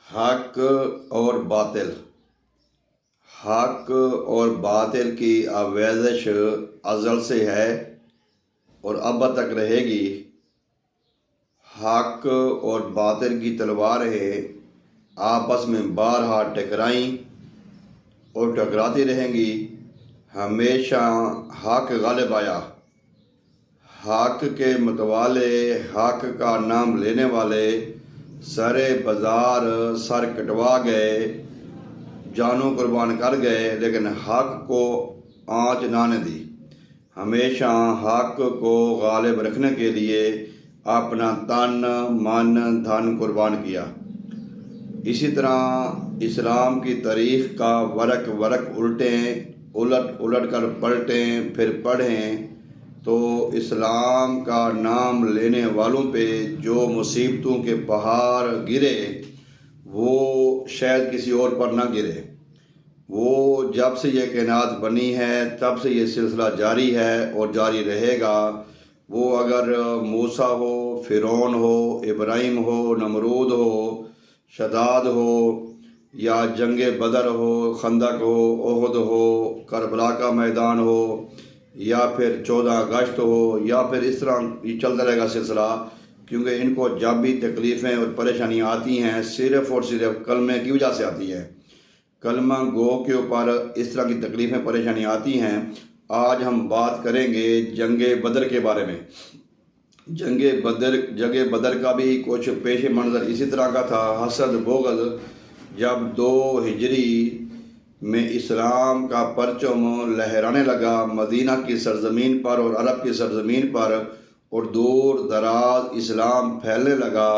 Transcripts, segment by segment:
حق اور باطل حق اور باطل کی آمیزش ازل سے ہے اور اب تک رہے گی۔ حق اور باطل کی تلواریں آپس میں بارہا ٹکرائیں اور ٹکراتی رہیں گی۔ ہمیشہ حق غالب آیا۔ حق کے متوالے، حق کا نام لینے والے سرے بازار سر کٹوا گئے، جانوں قربان کر گئے، لیکن حق کو آنچ نہ دی۔ ہمیشہ حق کو غالب رکھنے کے لیے اپنا تن من دھن قربان کیا۔ اسی طرح اسلام کی تاریخ کا ورق الٹ کر پلٹیں پھر پڑھیں تو اسلام کا نام لینے والوں پہ جو مصیبتوں کے پہاڑ گرے وہ شاید کسی اور پر نہ گرے۔ وہ جب سے یہ کائنات بنی ہے تب سے یہ سلسلہ جاری ہے اور جاری رہے گا۔ وہ اگر موسیٰ ہو، فرعون ہو، ابراہیم ہو، نمرود ہو، شداد ہو، یا جنگ بدر ہو، خندق ہو، احد ہو، کربلا کا میدان ہو، یا پھر 14 اگست ہو، یا پھر اس طرح یہ چلتا رہے گا سلسلہ، کیونکہ ان کو جب بھی تکلیفیں اور پریشانیاں آتی ہیں صرف اور صرف کلمے کی وجہ سے آتی ہے۔ کلمہ گو کے اوپر اس طرح کی تکلیفیں پریشانیاں آتی ہیں۔ آج ہم بات کریں گے جنگ بدر کے بارے میں۔ جنگ بدر کا بھی کچھ پیش منظر اسی طرح کا تھا۔ حسد بغض جب 2 ہجری میں اسلام کا پرچم لہرانے لگا مدینہ کی سرزمین پر اور عرب کی سرزمین پر، اور دور دراز اسلام پھیلنے لگا،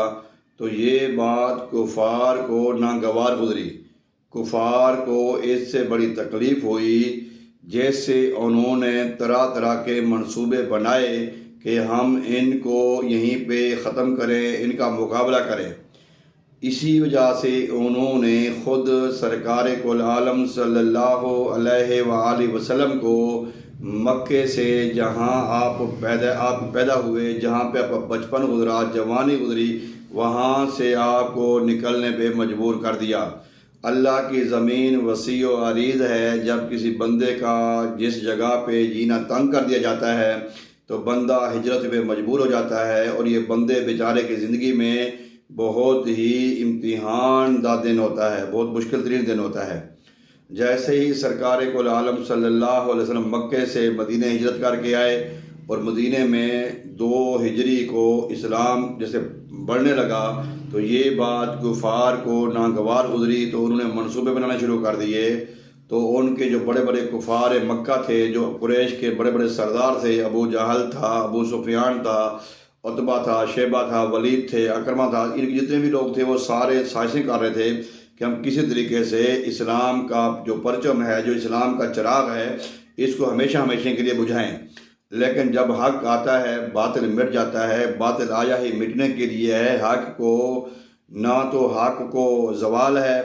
تو یہ بات کفار کو ناگوار گزری۔ کفار کو اس سے بڑی تکلیف ہوئی، جیسے انہوں نے طرح طرح کے منصوبے بنائے کہ ہم ان کو یہیں پہ ختم کریں، ان کا مقابلہ کریں۔ اسی وجہ سے انہوں نے خود سرکار کل عالم صلی اللہ علیہ وآلہ وسلم کو مکے سے، جہاں آپ پیدا ہوئے، جہاں پہ آپ بچپن گزرا، جوانی گزری، وہاں سے آپ کو نکلنے پہ مجبور کر دیا۔ اللہ کی زمین وسیع و عریض ہے۔ جب کسی بندے کا جس جگہ پہ جینا تنگ کر دیا جاتا ہے تو بندہ ہجرت پہ مجبور ہو جاتا ہے، اور یہ بندے بیچارے کی زندگی میں بہت ہی امتحان دہ دن ہوتا ہے، بہت مشکل ترین دن ہوتا ہے۔ جیسے ہی سرکار کل عالم صلی اللہ علیہ وسلم مکے سے مدینہ ہجرت کر کے آئے اور مدینہ میں 2 ہجری کو اسلام جیسے بڑھنے لگا، تو یہ بات کفار کو ناگوار گزری، تو انہوں نے منصوبے بنانا شروع کر دیے۔ تو ان کے جو بڑے بڑے کفار مکہ تھے، جو قریش کے بڑے بڑے سردار تھے، ابو جہل تھا، ابو سفیان تھا، عتبہ تھا، شیبہ تھا، ولید تھے، اکرمہ تھا، ان کے جتنے بھی لوگ تھے وہ سارے سازشیں کر رہے تھے کہ ہم کسی طریقے سے اسلام کا جو پرچم ہے، جو اسلام کا چراغ ہے، اس کو ہمیشہ کے لیے بجھائیں۔ لیکن جب حق آتا ہے باطل مٹ جاتا ہے۔ باطل آیا ہی مٹنے کے لیے ہے۔ حق کو نہ تو حق کو زوال ہے،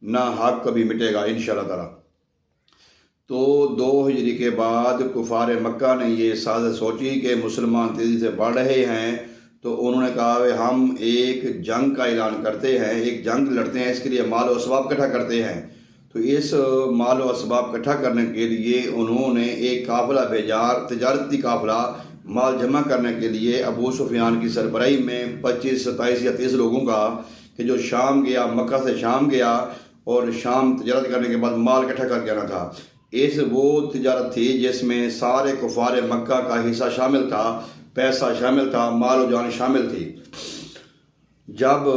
نہ حق کبھی مٹے گا انشاءاللہ تعالی۔ تو 2 ہجری کے بعد کفار مکہ نے یہ سازش سوچی کہ مسلمان تیزی سے بڑھ رہے ہیں، تو انہوں نے کہا کہ ہم ایک جنگ کا اعلان کرتے ہیں، ایک جنگ لڑتے ہیں، اس کے لیے مال و اسباب اکٹھا کرتے ہیں۔ تو اس مال و اسباب اکٹھا کرنے کے لیے انہوں نے ایک قافلہ بھیجا، تجارتی قافلہ، مال جمع کرنے کے لیے ابو سفیان کی سربراہی میں 25، 27 یا 30 لوگوں کا، کہ جو شام گیا، مکہ سے شام گیا اور شام تجارت کرنے کے بعد مال اکٹھا کر کے آنا تھا۔ وہ تجارت تھی جس میں سارے کفار مکہ کا حصہ شامل تھا، پیسہ شامل تھا، مال و جان شامل تھی۔ جب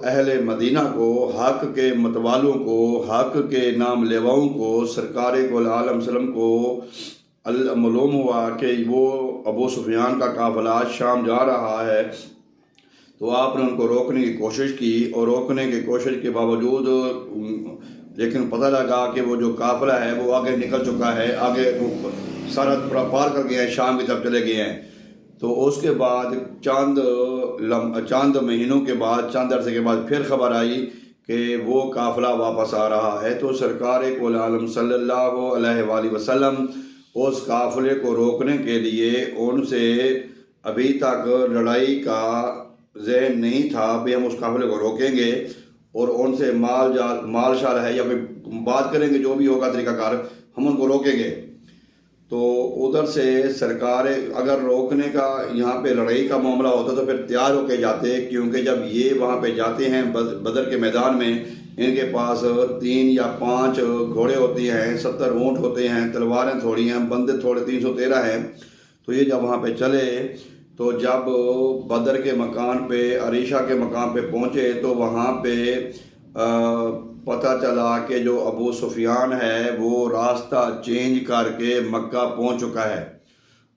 اہل مدینہ کو، حق کے متوالوں کو، حق کے نام لیواؤں کو، سرکار کل عالم وسلم کو معلوم ہوا کہ وہ ابو سفیان کا قافلہ شام جا رہا ہے، تو آپ نے ان کو روکنے کی کوشش کی، اور روکنے کی کوشش کے باوجود لیکن پتہ لگا کہ وہ جو قافلہ ہے وہ آگے نکل چکا ہے، آگے سرحد پار کر گئے ہیں، شام کی طرف چلے گئے ہیں۔ تو اس کے بعد چند مہینوں کے بعد، چند عرصے کے بعد پھر خبر آئی کہ وہ قافلہ واپس آ رہا ہے۔ تو سرکار کل عالم صلی اللہ علیہ وآلہ وسلم اس قافلے کو روکنے کے لیے، ان سے ابھی تک لڑائی کا ذہن نہیں تھا کہ ہم اس قافلے کو روکیں گے، اور ان سے مال شال ہے یا کوئی بات کریں گے، جو بھی ہوگا طریقہ کار، ہم ان کو روکیں گے۔ تو ادھر سے سرکار اگر روکنے کا یہاں پہ لڑائی کا معاملہ ہوتا تو پھر تیار ہو کے جاتے، کیونکہ جب یہ وہاں پہ جاتے ہیں بدر کے میدان میں، ان کے پاس 3 یا 5 گھوڑے ہوتے ہیں، 70 اونٹ ہوتے ہیں، تلواریں تھوڑی ہیں، بندے تھوڑے 313 ہیں۔ تو یہ جب وہاں پہ چلے تو جب بدر کے مکان پہ، عریشہ کے مقام پہ پہنچے تو وہاں پہ پتہ چلا کہ جو ابو سفیان ہے وہ راستہ چینج کر کے مکہ پہنچ چکا ہے۔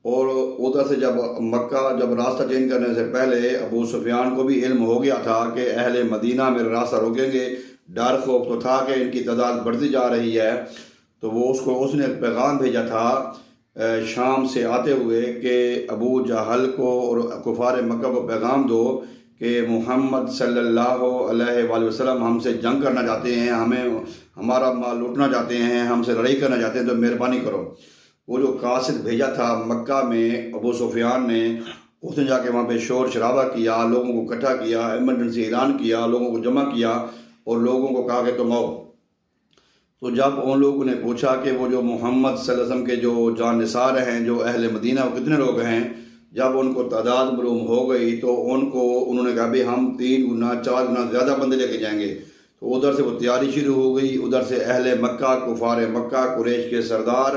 اور ادھر سے جب راستہ چینج کرنے سے پہلے ابو سفیان کو بھی علم ہو گیا تھا کہ اہل مدینہ میرا راستہ روکیں گے، ڈر خوف تو تھا کہ ان کی تعداد بڑھتی جا رہی ہے۔ تو اس نے ایک پیغام بھیجا تھا شام سے آتے ہوئے کہ ابو جہل کو اور کفار مکہ کو پیغام دو کہ محمد صلی اللہ علیہ وآلہ وسلم ہم سے جنگ کرنا چاہتے ہیں، ہمارا مال لوٹنا چاہتے ہیں، ہم سے لڑائی کرنا چاہتے ہیں، تو مہربانی کرو۔ وہ جو قاصد بھیجا تھا مکہ میں ابو سفیان نے، اس نے جا کے وہاں پہ شور شرابہ کیا، لوگوں کو اکٹھا کیا، ایمرجنسی اعلان کیا، لوگوں کو جمع کیا اور لوگوں کو کہا کہ تم آؤ۔ تو جب ان لوگوں نے پوچھا کہ وہ جو محمد صلی اللہ علیہ وسلم کے جو جان نثار ہیں، جو اہل مدینہ، وہ کتنے لوگ ہیں، جب ان کو تعداد معلوم ہو گئی تو انہوں نے کہا بھی ہم 3 گنا 4 گنا زیادہ بندے لے کے جائیں گے۔ تو ادھر سے وہ تیاری شروع ہو گئی، ادھر سے اہل مکہ، کفار مکہ، قریش کے سردار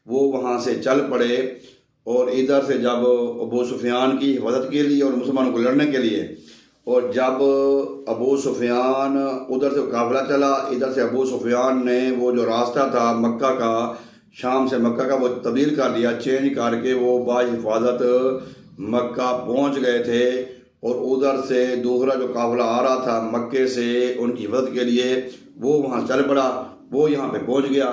وہ وہاں سے چل پڑے، اور ادھر سے جب ابو سفیان کی حفاظت کے لیے اور مسلمانوں کو لڑنے کے لیے، اور جب ابو سفیان ادھر سے قافلہ چلا، ادھر سے ابو سفیان نے وہ جو راستہ تھا مکہ کا، شام سے مکہ کا، وہ تبدیل کر لیا، چینج کر کے وہ باحفاظت مکہ پہنچ گئے تھے۔ اور ادھر سے دوسرا جو قافلہ آ رہا تھا مکے سے ان کی حفاظت کے لیے، وہ وہاں چل پڑا، وہ یہاں پہ پہنچ گیا۔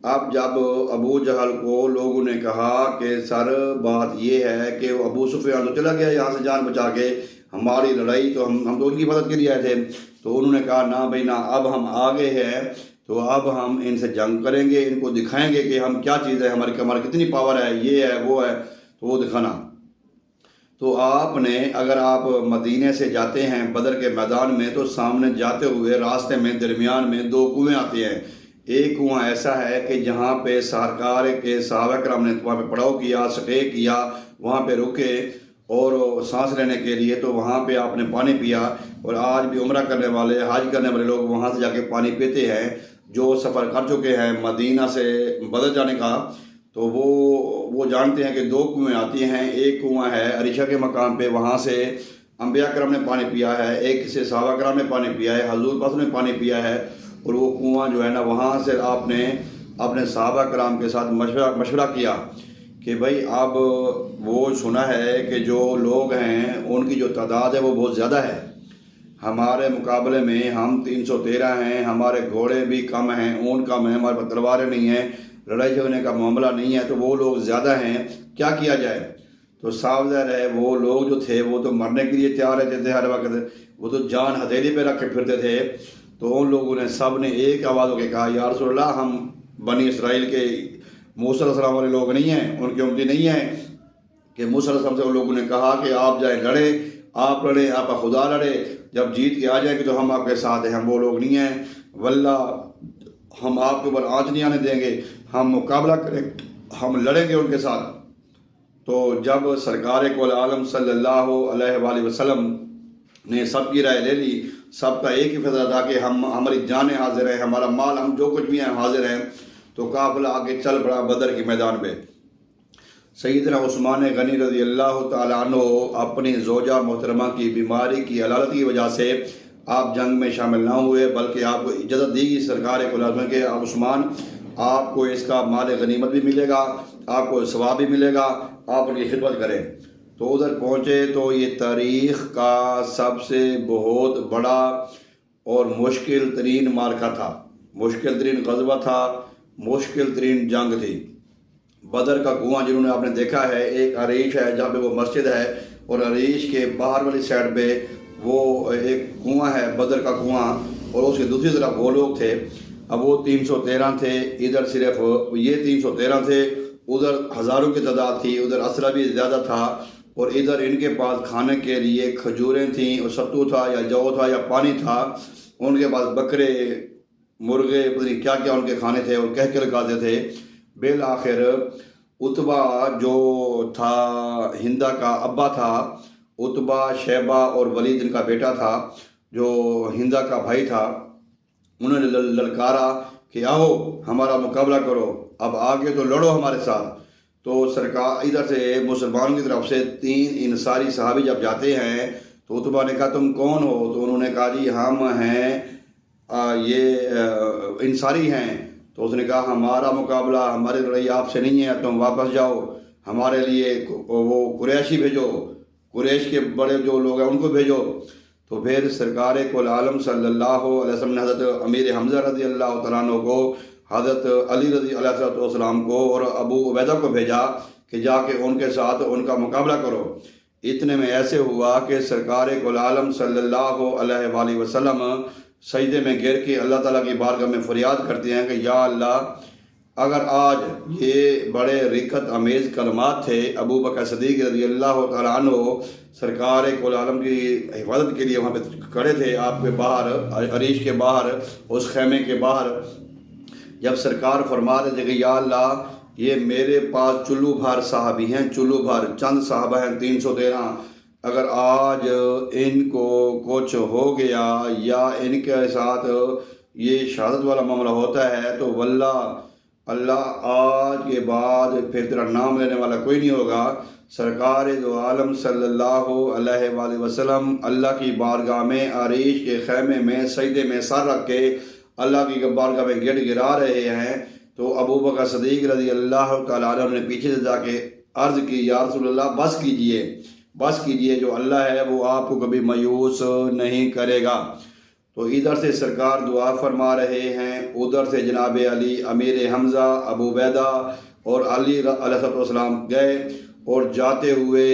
اب جب ابو جہل کو لوگوں نے کہا کہ سر بات یہ ہے کہ ابو سفیان تو چلا گیا یہاں سے جان بچا کے، ہماری لڑائی تو ہم تو ان کی حفاظت کے لیے آئے تھے، تو انہوں نے کہا نہ بھائی نہ، اب ہم آگے ہیں، تو اب ہم ان سے جنگ کریں گے، ان کو دکھائیں گے کہ ہم کیا چیز ہے، ہماری کتنی پاور ہے، یہ ہے وہ ہے، تو وہ دکھانا۔ تو اگر آپ مدینے سے جاتے ہیں بدر کے میدان میں، تو سامنے جاتے ہوئے راستے میں درمیان میں 2 کنویں آتے ہیں۔ ایک کنواں ایسا ہے کہ جہاں پہ سرکار کے صحابہ کرام نے وہاں پہ پڑاؤ کیا، سٹے کیا، وہاں پہ رکے اور سانس لینے کے لیے، تو وہاں پہ آپ نے پانی پیا۔ اور آج بھی عمرہ کرنے والے، حج کرنے والے لوگ وہاں سے جا کے پانی پیتے ہیں، جو سفر کر چکے ہیں مدینہ سے بدر جانے کا، تو وہ جانتے ہیں کہ 2 کنویں آتی ہیں۔ ایک کنواں ہے عریشہ کے مقام پہ، وہاں سے انبیاء کرام نے پانی پیا ہے، ایک سے صحابہ کرام نے پانی پیا ہے، حضور پاک نے پانی پیا ہے، اور وہ کنواں جو ہے نا، وہاں سے آپ نے اپنے صحابہ کرام کے ساتھ مشورہ کیا کہ بھائی اب وہ سنا ہے کہ جو لوگ ہیں ان کی جو تعداد ہے وہ بہت زیادہ ہے، ہمارے مقابلے میں ہم 313 ہیں، ہمارے گھوڑے بھی کم ہیں، اونٹ کم ہیں، ہمارے پاس تلواریں نہیں ہیں، لڑائی جھگڑنے کا معاملہ نہیں ہے، تو وہ لوگ زیادہ ہیں، کیا کیا جائے؟ تو صاف ظاہر ہے وہ لوگ جو تھے وہ تو مرنے کے لیے تیار رہتے تھے ہر وقت، وہ تو جان ہتھیلی پہ رکھ کے پھرتے تھے۔ تو ان لوگوں نے سب نے ایک آواز ہو کے کہا یا رسول اللہ، ہم بنی اسرائیل کے موسیٰ علیہ السلام والے لوگ نہیں ہیں، ان کی امتی نہیں ہیں کہ موسیٰ علیہ السلام سے ان لوگوں نے کہا کہ آپ جائیں لڑیں، آپ لڑیں، آپ کا خدا لڑے، جب جیت کے آ جائیں گے تو ہم آپ کے ساتھ ہیں، ہم وہ لوگ نہیں ہیں، واللہ ہم آپ کے اوپر آنچ نہیں آنے دیں گے، ہم مقابلہ کریں، ہم لڑیں گے ان کے ساتھ۔ تو جب سرکار کل عالم صلی اللہ علیہ وآلہ وسلم نے سب کی رائے لے لی، سب کا ایک ہی فیصلہ تھا کہ ہماری جانیں حاضر ہیں، ہمارا مال، ہم جو کچھ بھی ہیں حاضر ہیں، تو قافلہ آگے چل پڑا بدر کے میدان پہ۔ سیدنا عثمان غنی رضی اللہ تعالیٰ عنہ اپنی زوجہ محترمہ کی بیماری کی علالت کی وجہ سے آپ جنگ میں شامل نہ ہوئے، بلکہ آپ کو اجازت دی گئی سرکار کو لازم کہ آپ عثمان، آپ کو اس کا مال غنیمت بھی ملے گا، آپ کو ثواب بھی ملے گا، آپ ان کی خدمت کریں۔ تو ادھر پہنچے تو یہ تاریخ کا سب سے بہت بڑا اور مشکل ترین معرکہ تھا، مشکل ترین غزوہ تھا، مشکل ترین جنگ تھی۔ بدر کا کنواں جنہوں نے آپ نے دیکھا ہے، ایک عریش ہے جہاں پہ وہ مسجد ہے، اور عریش کے باہر والی سائڈ پہ وہ ایک کنواں ہے، بدر کا کنواں، اور اس کی دوسری طرف وہ لوگ تھے۔ اب وہ 313 تھے، ادھر صرف یہ 313 تھے، ادھر ہزاروں کی تعداد تھی، ادھر اسرہ بھی زیادہ تھا، اور ادھر ان کے پاس کھانے کے لیے کھجوریں تھیں، اور ستو تھا یا جو تھا یا پانی تھا، ان کے پاس بکرے مرغے پتہ نہیں کیا کیا ان کے کھانے تھے اور کہہ کے لگاتے تھے۔ بالآخر عتبہ جو تھا ہندا کا ابا تھا، عتبہ شیبہ اور ولید ان کا بیٹا تھا جو ہندا کا بھائی تھا، انہوں نے للکارا کہ آؤ ہمارا مقابلہ کرو، اب آگے تو لڑو ہمارے ساتھ۔ تو سرکار ادھر سے مسلمانوں کی طرف سے 3 انصاری صحابی جب جاتے ہیں تو عتبہ نے کہا تم کون ہو؟ تو انہوں نے کہا جی ہم ہیں یہ انصاری ہیں۔ تو اس نے کہا ہمارا مقابلہ ہماری لڑائی آپ سے نہیں ہے، تم واپس جاؤ، ہمارے لیے وہ قریشی بھیجو، قریش کے بڑے جو لوگ ہیں ان کو بھیجو۔ تو پھر سرکار کل عالم صلی اللہ علیہ وسلم نے حضرت امیر حمزہ رضی اللہ تعالیٰ عنہ کو، حضرت علی رضی اللہ والسلام کو اور ابو عبیدہ کو بھیجا کہ جا کے ان کے ساتھ ان کا مقابلہ کرو۔ اتنے میں ایسے ہوا کہ سرکار کل عالم صلی اللہ علیہ وآلہ وسلم سجدے میں گر کے اللہ تعالیٰ کی بارگاہ میں فریاد کرتے ہیں کہ یا اللہ، اگر آج یہ بڑے رکت امیز کلمات تھے، ابو بکر صدیق رضی اللہ تعالیٰ عنہ سرکار کل عالم کی حفاظت کے لیے وہاں پہ کھڑے تھے، آپ کے باہر عریش کے باہر، اس خیمے کے باہر، جب سرکار فرما رہے تھے کہ یا اللہ یہ میرے پاس چلو بھر صحابی ہیں، چلو بھر چند صحابہ ہیں 313، اگر آج ان کو کچھ ہو گیا یا ان کے ساتھ یہ شہادت والا معاملہ ہوتا ہے تو واللہ اللہ آج کے بعد پھر تیرا نام لینے والا کوئی نہیں ہوگا۔ سرکار دو عالم صلی اللہ علیہ وآلہ وسلم اللہ کی بارگاہ میں عریش کے خیمے میں سجدے میں سر رکھ کے اللہ کی بارگاہ میں گڑ گرا رہے ہیں۔ تو ابو بکر صدیق رضی اللہ تعالیٰ عنہ نے پیچھے سے جا کے عرض کی یا رسول اللہ بس کیجئے، بس کیجئے، جو اللہ ہے وہ آپ کو کبھی مایوس نہیں کرے گا۔ تو ادھر سے سرکار دعا فرما رہے ہیں، ادھر سے جناب علی امیر حمزہ ابو عبیدہ اور علی علیہ السلام گئے اور جاتے ہوئے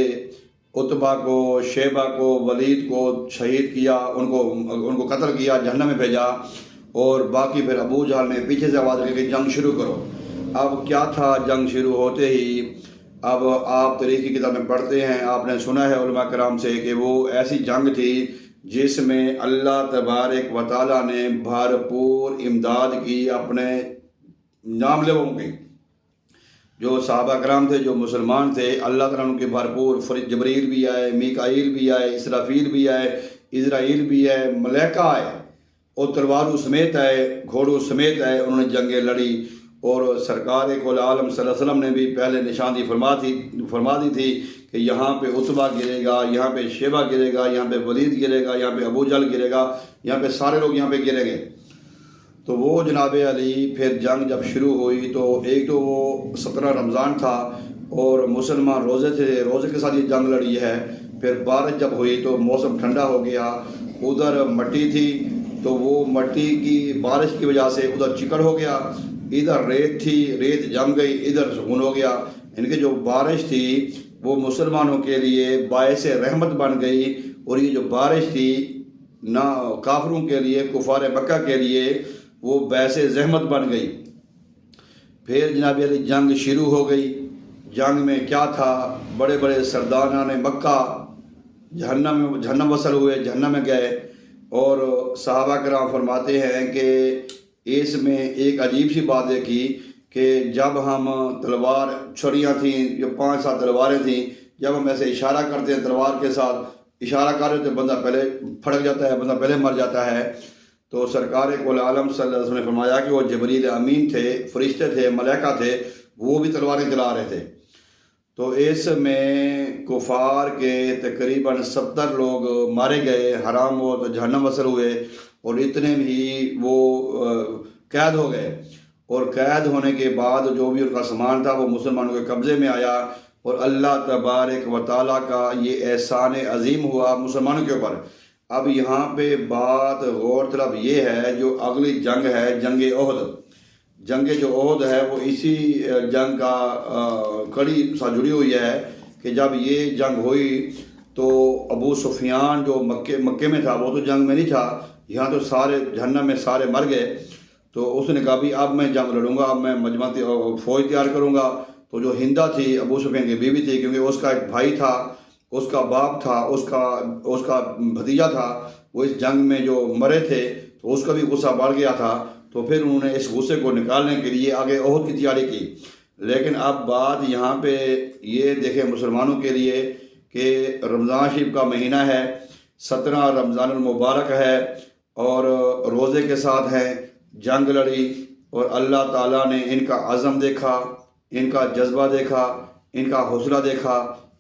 عتبہ کو، شیبہ کو، ولید کو شہید کیا، ان کو قتل کیا، جہنم میں بھیجا، اور باقی پھر ابو جہل نے پیچھے سے آواز دی کہ جنگ شروع کرو۔ اب کیا تھا، جنگ شروع ہوتے ہی اب آپ تاریخ کی کتاب میں پڑھتے ہیں، آپ نے سنا ہے علماء کرام سے کہ وہ ایسی جنگ تھی جس میں اللہ تبارک و تعالیٰ نے بھرپور امداد کی اپنے نام لیوں کی، جو صحابہ کرام تھے، جو مسلمان تھے، اللہ تعالیٰ نے ان کی بھرپور، جبریل بھی آئے، میکائیل بھی آئے، اسرافیل بھی آئے، اسرائیل بھی آئے، ملائکہ آئے اور تلواروں سمیت آئے، گھوڑوں سمیت آئے، انہوں نے جنگیں لڑی۔ اور سرکار کل عالم صلی اللہ علیہ وسلم نے بھی پہلے نشاندہی فرما دی تھی کہ یہاں پہ عتبہ گرے گا، یہاں پہ شیبہ گرے گا، یہاں پہ ولید گرے گا، یہاں پہ ابو جہل گرے گا، یہاں پہ سارے لوگ یہاں پہ گریں گے۔ تو وہ جناب علی پھر جنگ جب شروع ہوئی تو ایک تو وہ 17 رمضان تھا اور مسلمان روزے تھے، روزے کے ساتھ یہ جنگ لڑی ہے۔ پھر بارش جب ہوئی تو موسم ٹھنڈا ہو گیا، ادھر مٹی تھی تو وہ مٹی کی بارش کی وجہ سے ادھر چکڑ ہو گیا، ادھر ریت تھی، ریت جم گئی، ادھر سکون ہو گیا۔ ان کی جو بارش تھی وہ مسلمانوں کے لیے باعث رحمت بن گئی، اور یہ جو بارش تھی نہ کافروں کے لیے، کفار مکہ کے لیے وہ باعث زحمت بن گئی۔ پھر جناب علی جنگ شروع ہو گئی۔ جنگ میں کیا تھا، بڑے بڑے سرداران مکہ جہنم وصل ہوئے، جہنم میں گئے، اور صحابہ کرام فرماتے ہیں کہ اس میں ایک عجیب سی بات دیکھی کہ جب ہم تلوار، چھڑیاں تھیں، جو 5-7 تلواریں تھیں، جب ہم ایسے اشارہ کرتے ہیں تلوار کے ساتھ، اشارہ کر رہے تو بندہ پہلے پھڑک جاتا ہے، بندہ پہلے مر جاتا ہے۔ تو سرکار کل عالم صلی اللہ علیہ وسلم نے فرمایا کہ وہ جبریل امین تھے، فرشتے تھے، ملائکہ تھے، وہ بھی تلواریں چلا رہے تھے۔ تو اس میں کفار کے تقریباً 70 لوگ مارے گئے، حرام وہ تو جہنم وصل ہوئے، اور اتنے ہی وہ قید ہو گئے، اور قید ہونے کے بعد جو بھی ان کا سامان تھا وہ مسلمانوں کے قبضے میں آیا، اور اللہ تبارک و تعالیٰ کا یہ احسان عظیم ہوا مسلمانوں کے اوپر۔ اب یہاں پہ بات غور طلب یہ ہے، جو اگلی جنگ ہے جنگ احد، جنگ جو احد ہے وہ اسی جنگ کا کڑی ساتھ جڑی ہوئی ہے کہ جب یہ جنگ ہوئی تو ابو سفیان جو مکے میں تھا وہ تو جنگ میں نہیں تھا، یہاں تو سارے جہنم میں سارے مر گئے۔ تو اس نے کہا بھی اب میں جنگ لڑوں گا، اب میں مجمع فوج تیار کروں گا۔ تو جو ہندا تھی ابو سفیان کی بیوی تھی، کیونکہ اس کا ایک بھائی تھا، اس کا باپ تھا، اس کا بھتیجا تھا، وہ اس جنگ میں جو مرے تھے، تو اس کا بھی غصہ بڑھ گیا تھا، تو پھر انہوں نے اس غصے کو نکالنے کے لیے آگے احد کی تیاری کی۔ لیکن اب بات یہاں پہ یہ دیکھیں مسلمانوں کے لیے کہ رمضان شریف کا مہینہ ہے، 17 رمضان المبارک ہے، اور روزے کے ساتھ ہیں، جنگ لڑی، اور اللہ تعالیٰ نے ان کا عزم دیکھا، ان کا جذبہ دیکھا، ان کا حوصلہ دیکھا،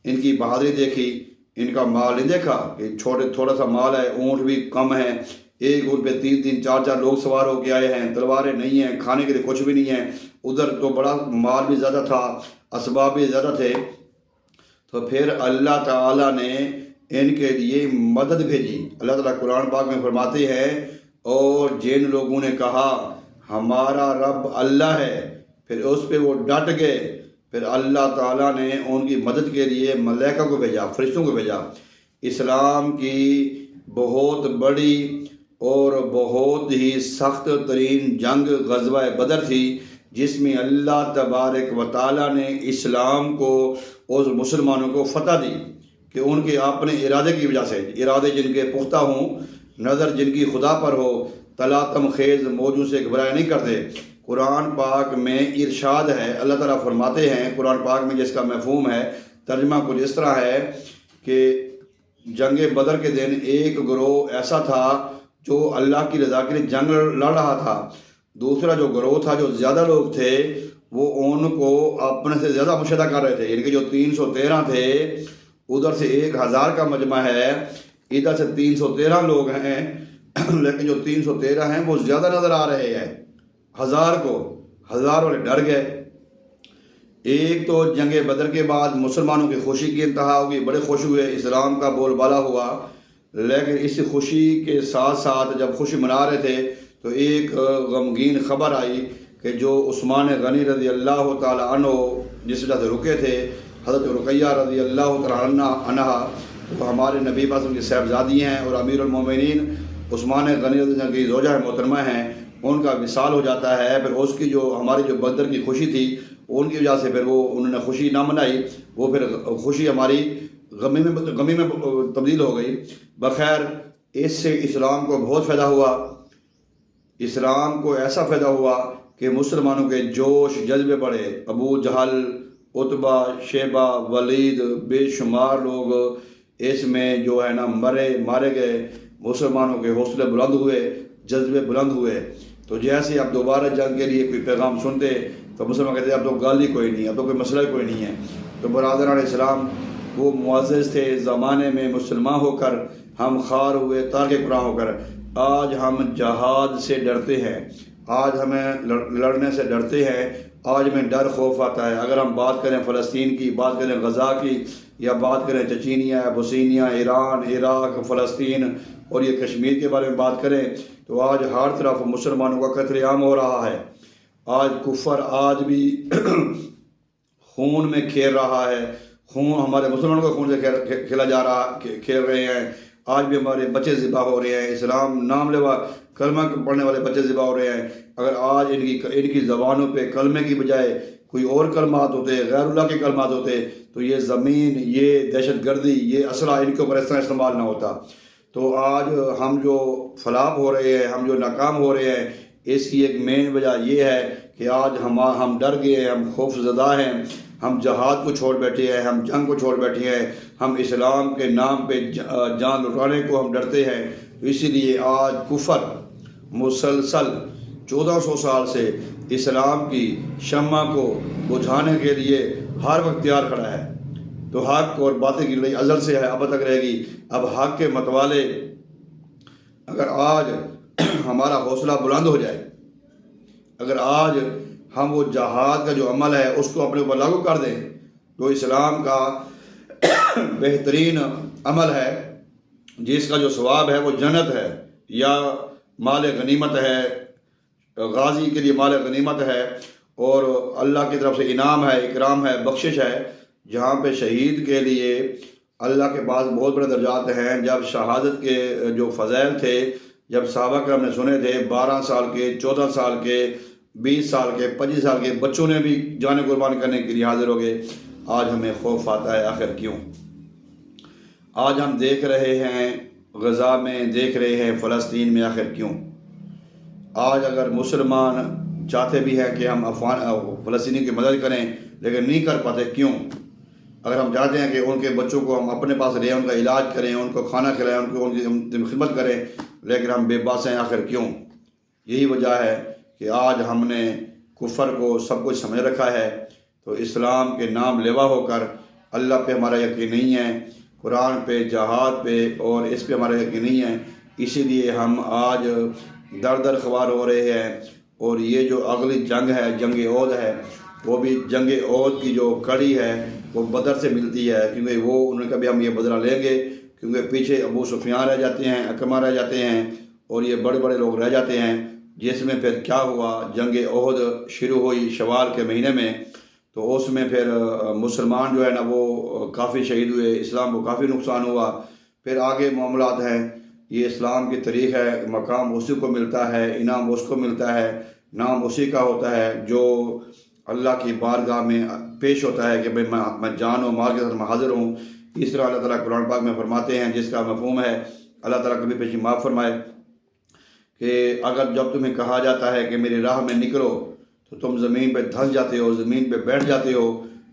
ان کی بہادری دیکھی، ان کا مال نہیں دیکھا کہ تھوڑا سا مال ہے، اونٹ بھی کم ہیں، ایک اونٹ پہ 3 4 لوگ سوار ہو کے آئے ہیں، تلواریں نہیں ہیں، کھانے کے لیے کچھ بھی نہیں ہے، ادھر تو بڑا مال بھی زیادہ تھا، اسباب بھی زیادہ تھے، تو پھر اللہ تعالیٰ نے ان کے لیے مدد بھیجی۔ اللہ تعالیٰ قرآن پاک میں فرماتے ہیں، اور جن لوگوں نے کہا ہمارا رب اللہ ہے، پھر اس پہ وہ ڈٹ گئے، پھر اللہ تعالیٰ نے ان کی مدد کے لیے ملائکہ کو بھیجا، فرشتوں کو بھیجا۔ اسلام کی بہت بڑی اور بہت ہی سخت ترین جنگ غزوہ بدر تھی، جس میں اللہ تبارک و تعالیٰ نے اسلام کو اور مسلمانوں کو فتح دی کہ ان کے اپنے ارادے کی وجہ سے، ارادے جن کے پختہ ہوں، نظر جن کی خدا پر ہو، تلاتم خیز موجوں سے گھبرایا نہیں کرتے۔ قرآن پاک میں ارشاد ہے، اللہ تعالیٰ فرماتے ہیں قرآن پاک میں، جس کا مفہوم ہے، ترجمہ کچھ اس طرح ہے کہ جنگ بدر کے دن ایک گروہ ایسا تھا جو اللہ کی رضا کے لیے جنگ لڑ رہا تھا، دوسرا جو گروہ تھا، جو زیادہ لوگ تھے، وہ ان کو اپنے سے زیادہ مشاہدہ کر رہے تھے، یعنی کہ جو 313 تھے، ادھر سے 1000 کا مجمع ہے، ادھر سے 313 لوگ ہیں، لیکن جو 313 ہیں وہ زیادہ نظر آ رہے ہیں 1000 کو، 1000 والے ڈر گئے۔ ایک تو جنگ بدر کے بعد مسلمانوں کی خوشی کی انتہا ہوگی، بڑے خوش ہوئے، اسلام کا بول بالا ہوا، لیکن اس خوشی کے ساتھ ساتھ جب خوشی منا رہے تھے تو ایک غمگین خبر آئی کہ جو عثمان غنی رضی اللہ تعالیٰ عنہ جس وجہ سے رکے تھے، حضرت رقیہ رضی اللہ تعالیٰ عنہا، وہ ہمارے نبی پاک کی صاحبزادی ہیں اور امیر المومنین عثمان غنی رضی اللہ کی زوجہ محترمہ ہیں، ان کا وصال ہو جاتا ہے۔ پھر اس کی جو ہماری جو بدر کی خوشی تھی، ان کی وجہ سے پھر وہ انہوں نے خوشی نہ منائی، وہ پھر خوشی ہماری غمی میں تبدیل ہو گئی۔ بخیر اس سے اسلام کو بہت فائدہ ہوا، اسلام کو ایسا فائدہ ہوا کہ مسلمانوں کے جوش جذبے بڑھے، ابو جہل، عتبہ، شیبہ، ولید، بے شمار لوگ اس میں جو ہے نا مارے گئے، مسلمانوں کے حوصلے بلند ہوئے، جذبے بلند ہوئے۔ تو جیسے اب دوبارہ جنگ کے لیے کوئی پیغام سنتے تو مسلمان کہتے اب تو گال ہی کوئی نہیں، اب تو کوئی مسئلہ ہی کوئی نہیں ہے۔ تو برادران اسلام، وہ معزز تھے زمانے میں مسلمان ہو کر، ہم خار ہوئے تارک قرآن ہو کر، آج ہم جہاد سے ڈرتے ہیں، آج ہمیں لڑنے سے ڈرتے ہیں، آج ہمیں ڈر خوف آتا ہے۔ اگر ہم بات کریں فلسطین کی، بات کریں غزہ کی، یا بات کریں چچینیا، بوسنیا، ایران، عراق، فلسطین اور یہ کشمیر کے بارے میں بات کریں، تو آج ہر طرف مسلمانوں کا قتل عام ہو رہا ہے۔ آج کفر آج بھی خون میں کھیل رہا ہے، خون ہمارے مسلمانوں کے خون سے کھیلا جا رہا، کھیل رہے ہیں، آج بھی ہمارے بچے ذبح ہو رہے ہیں، اسلام نام لیوا کلمہ پڑھنے والے بچے ذبح ہو رہے ہیں۔ اگر آج ان کی زبانوں پہ کلمے کی بجائے کوئی اور کلمات ہوتے، غیر اللہ کے کلمات ہوتے، تو یہ زمین، یہ دہشت گردی، یہ اسلحہ ان کے اوپر اس طرح استعمال نہ ہوتا۔ تو آج ہم جو فلاح ہو رہے ہیں، ہم جو ناکام ہو رہے ہیں، اس کی ایک مین وجہ یہ ہے کہ آج ہم ڈر گئے ہیں، ہم خوف زدہ ہیں، ہم جہاد کو چھوڑ بیٹھے ہیں، ہم جنگ کو چھوڑ بیٹھے ہیں، ہم اسلام کے نام پہ جان لٹانے کو ہم ڈرتے ہیں۔ تو اسی لیے آج کفر مسلسل 1400 سال سے اسلام کی شمع کو بجھانے کے لیے ہر وقت تیار کھڑا ہے۔ تو حق اور باطل کی لڑائی ازل سے ہے، اب تک رہے گی۔ اب حق کے متوالے، اگر آج ہمارا حوصلہ بلند ہو جائے، اگر آج ہم وہ جہاد کا جو عمل ہے اس کو اپنے اوپر لاگو کر دیں، تو اسلام کا بہترین عمل ہے، جس کا جو ثواب ہے وہ جنت ہے، یا مال غنیمت ہے، غازی کے لیے مال غنیمت ہے، اور اللہ کی طرف سے انعام ہے، اکرام ہے، بخشش ہے، جہاں پہ شہید کے لیے اللہ کے پاس بہت بڑے درجات ہیں۔ جب شہادت کے جو فضائل تھے، جب صحابہ کرام نے سنے تھے، 12 سال کے، 14 سال کے، 20 سال کے، 25 سال کے بچوں نے بھی جان قربان کرنے کے لیے حاضر ہو گئے۔ آج ہمیں خوف آتا ہے، آخر کیوں؟ آج ہم دیکھ رہے ہیں غزہ میں، دیکھ رہے ہیں فلسطین میں، آخر کیوں؟ آج اگر مسلمان چاہتے بھی ہیں کہ ہم فلسطینی کی مدد کریں لیکن نہیں کر پاتے، کیوں؟ اگر ہم چاہتے ہیں کہ ان کے بچوں کو ہم اپنے پاس رہیں، ان کا علاج کریں، ان کو کھانا کھلائیں، ان کی خدمت کریں، لیکن ہم بے باس ہیں، آخر کیوں؟ یہی وجہ ہے کہ آج ہم نے کفر کو سب کچھ سمجھ رکھا ہے، تو اسلام کے نام لیوا ہو کر اللہ پہ ہمارا یقین نہیں ہے، قرآن پہ، جہاد پہ، اور اس پہ ہمارا یقین نہیں ہے، اسی لیے ہم آج در خوار ہو رہے ہیں۔ اور یہ جو اگلی جنگ ہے، جنگ عہد ہے، وہ بھی جنگ عہد کی جو کڑی ہے وہ بدر سے ملتی ہے، کیونکہ وہ انہوں نے کہا بھی ہم یہ بدلہ لیں گے، کیونکہ پیچھے ابو سفیان رہ جاتے ہیں، اکرمہ رہ جاتے ہیں، اور یہ بڑے بڑے لوگ رہ جاتے ہیں، جس میں پھر کیا ہوا، جنگ عہد شروع ہوئی شوال کے مہینے میں، تو اس میں پھر مسلمان جو ہے نا وہ کافی شہید ہوئے، اسلام کو کافی نقصان ہوا۔ پھر آگے معاملات ہیں، یہ اسلام کی تاریخ ہے، مقام اسی کو ملتا ہے، انعام اس کو ملتا ہے، نام اسی کا ہوتا ہے جو اللہ کی بارگاہ میں پیش ہوتا ہے کہ بھئی میں جان و مال کے ساتھ میں حاضر ہوں۔ اس طرح اللہ تعالیٰ قرآن پاک میں فرماتے ہیں، جس کا مفہوم ہے، اللہ تعالیٰ کبھی پیشی معاف فرمائے، کہ اگر جب تمہیں کہا جاتا ہے کہ میری راہ میں نکلو تو تم زمین پہ دھنس جاتے ہو، زمین پہ بیٹھ جاتے ہو،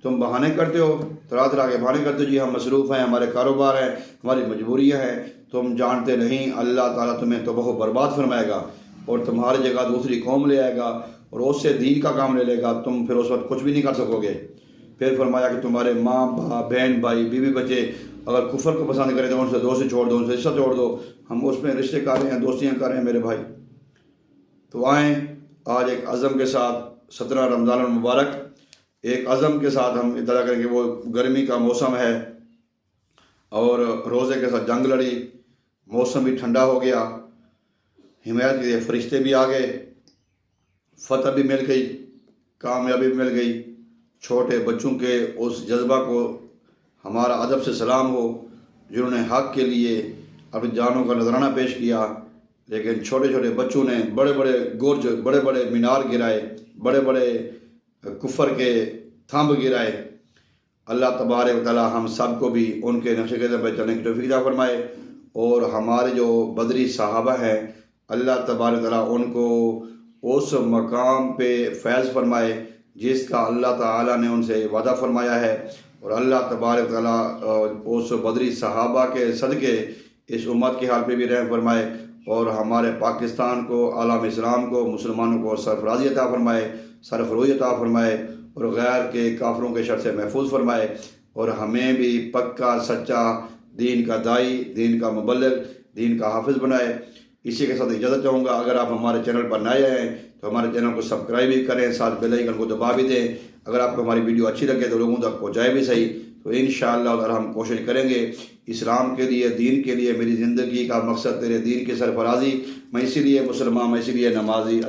تم بہانے کرتے ہو، طرح طرح کے بہانے کرتے ہو، جی ہم مصروف ہیں، ہمارے کاروبار ہیں، ہماری مجبوریاں ہیں، تم جانتے نہیں اللہ تعالیٰ تمہیں تباہ و برباد فرمائے گا اور تمہاری جگہ دوسری قوم لے آئے گا اور اس سے دین کا کام لے لے گا، تم پھر اس وقت کچھ بھی نہیں کر سکو گے۔ پھر فرمایا کہ تمہارے ماں باپ، بہن بھائی، بیوی بچے اگر کفر کو پسند کریں تو ان سے دوستی چھوڑ دو، ان سے رشتہ چھوڑ دو۔ ہم اس میں رشتے کر رہے ہیں، دوستیاں کر رہے ہیں میرے بھائی۔ تو آئیں آج ایک عزم کے ساتھ 17 رمضان المبارک، ایک عزم کے ساتھ ہم اطلاع کریں کہ وہ گرمی کا موسم ہے اور روزے کے ساتھ جنگ لڑی، موسم بھی ٹھنڈا ہو گیا، حمایت کے لیے فرشتے بھی آ گئے، فتح بھی مل گئی، کامیابی بھی مل گئی۔ چھوٹے بچوں کے اس جذبہ کو ہمارا ادب سے سلام ہو، جنہوں نے حق کے لیے اپنی جانوں کا نذرانہ پیش کیا، لیکن چھوٹے چھوٹے بچوں نے بڑے بڑے گرج، بڑے بڑے مینار گرائے، بڑے بڑے کفر کے تھمب گرائے۔ اللہ تبارک و تعالی ہم سب کو بھی ان کے نقش قدم پہ چلنے کی توفیق عطا فرمائے، اور ہمارے جو بدری صحابہ ہیں اللہ تبارک و تعالی ان کو اس مقام پہ فیض فرمائے جس کا اللہ تعالیٰ نے ان سے وعدہ فرمایا ہے، اور اللہ تبارک و تعالی اس بدری صحابہ کے صدقے اس امت کے حال پہ بھی رحم فرمائے، اور ہمارے پاکستان کو، عالم اسلام کو، مسلمانوں کو سرفرازی عطا فرمائے، سرفروزی عطا فرمائے، اور غیر کے کافروں کے شر سے محفوظ فرمائے، اور ہمیں بھی پکا سچا دین کا داعی، دین کا مبلغ، دین کا حافظ بنائے۔ اسی کے ساتھ اجازت چاہوں گا، اگر آپ ہمارے چینل پر نئے ہیں تو ہمارے چینل کو سبسکرائب بھی کریں، ساتھ بیل آئیکن کو دبا بھی دیں۔ اگر آپ کو ہماری ویڈیو اچھی لگے تو لوگوں تک پہنچائے بھی صحیح، تو انشاءاللہ اگر ہم کوشش کریں گے اسلام کے لیے، دین کے لیے، میری زندگی کا مقصد تیرے دین کی سرفرازی، میں اسی لیے مسلمان، میں اسی لیے نمازی۔